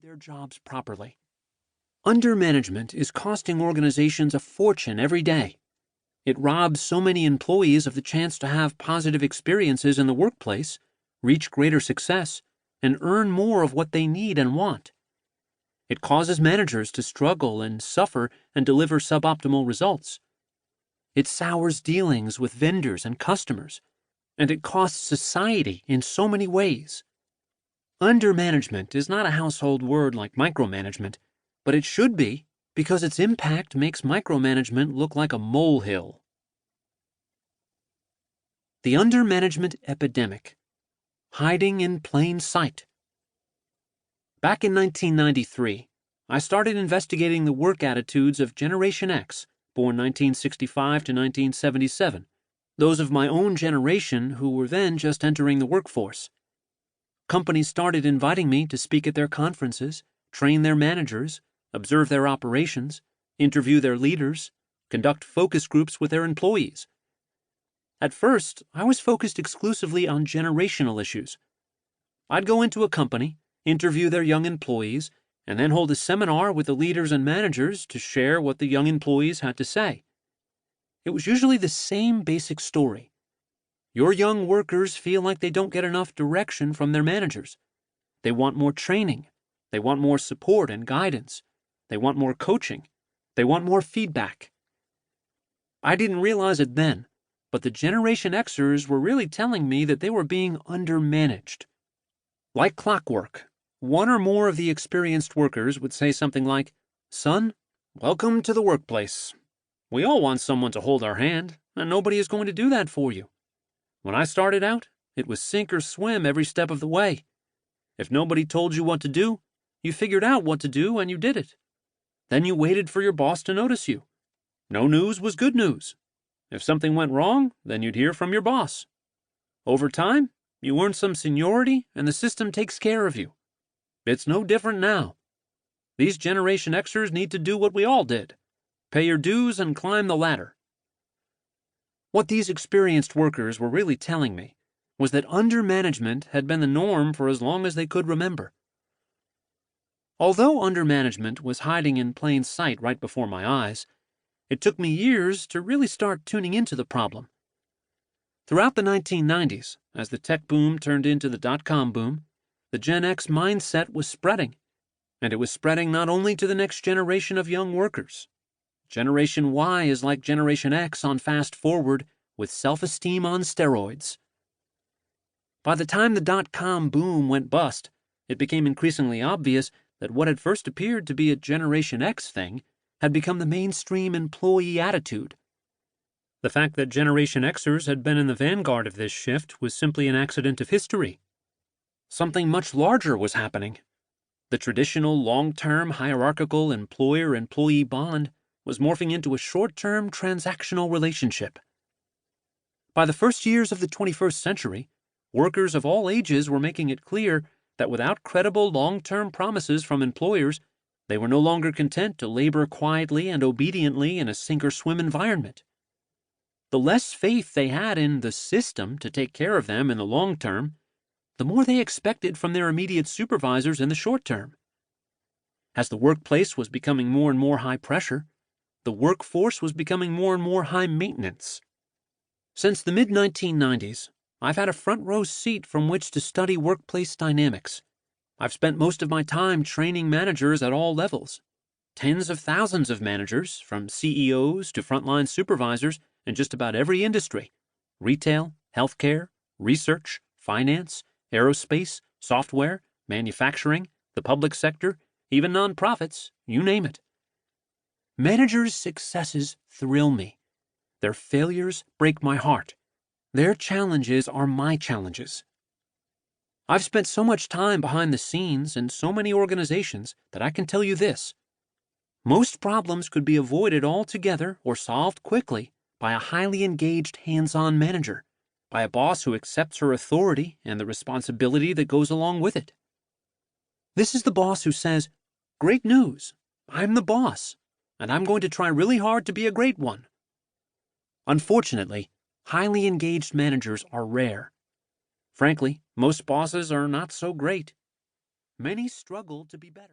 their jobs properly. Undermanagement is costing organizations a fortune every day. It robs so many employees of the chance to have positive experiences in the workplace, reach greater success, and earn more of what they need and want. It causes managers to struggle and suffer and deliver suboptimal results. It sours dealings with vendors and customers, and it costs society in so many ways. Undermanagement is not a household word like micromanagement, but it should be because its impact makes micromanagement look like a molehill. The undermanagement epidemic. Hiding in plain sight. Back in 1993, I started investigating the work attitudes of Generation X, born 1965 to 1977, those of my own generation who were then just entering the workforce. Companies started inviting me to speak at their conferences, train their managers, observe their operations, interview their leaders, conduct focus groups with their employees. At first, I was focused exclusively on generational issues. I'd go into a company, interview their young employees, and then hold a seminar with the leaders and managers to share what the young employees had to say. It was usually the same basic story. Your young workers feel like they don't get enough direction from their managers. They want more training. They want more support and guidance. They want more coaching. They want more feedback. I didn't realize it then, but the Generation Xers were really telling me that they were being undermanaged. Like clockwork, one or more of the experienced workers would say something like, "Son, welcome to the workplace. We all want someone to hold our hand, and nobody is going to do that for you. When I started out, it was sink or swim every step of the way. If nobody told you what to do, you figured out what to do and you did it. Then you waited for your boss to notice you. No news was good news. If something went wrong, then you'd hear from your boss. Over time, you earn some seniority and the system takes care of you. It's no different now. These Generation Xers need to do what we all did. Pay your dues and climb the ladder." What these experienced workers were really telling me was that undermanagement had been the norm for as long as they could remember. Although undermanagement was hiding in plain sight right before my eyes, it took me years to really start tuning into the problem. Throughout the 1990s, as the tech boom turned into the dot-com boom, the Gen X mindset was spreading, and it was spreading not only to the next generation of young workers. Generation Y is like Generation X on fast forward with self-esteem on steroids. By the time the dot-com boom went bust, it became increasingly obvious that what had first appeared to be a Generation X thing had become the mainstream employee attitude. The fact that Generation Xers had been in the vanguard of this shift was simply an accident of history. Something much larger was happening. The traditional long-term hierarchical employer-employee bond was morphing into a short-term transactional relationship. By the first years of the 21st century, workers of all ages were making it clear that without credible long-term promises from employers, they were no longer content to labor quietly and obediently in a sink-or-swim environment. The less faith they had in the system to take care of them in the long term, the more they expected from their immediate supervisors in the short term. As the workplace was becoming more and more high pressure, the workforce was becoming more and more high maintenance. Since the mid-1990s, I've had a front row seat from which to study workplace dynamics. I've spent most of my time training managers at all levels. Tens of thousands of managers, from CEOs to frontline supervisors in just about every industry: retail, healthcare, research, finance, aerospace, software, manufacturing, the public sector, even nonprofits, you name it. Managers' successes thrill me. Their failures break my heart. Their challenges are my challenges. I've spent so much time behind the scenes in so many organizations that I can tell you this. Most problems could be avoided altogether or solved quickly by a highly engaged hands-on manager, by a boss who accepts her authority and the responsibility that goes along with it. This is the boss who says, "Great news, I'm the boss, and I'm going to try really hard to be a great one." Unfortunately, highly engaged managers are rare. Frankly, most bosses are not so great. Many struggle to be better.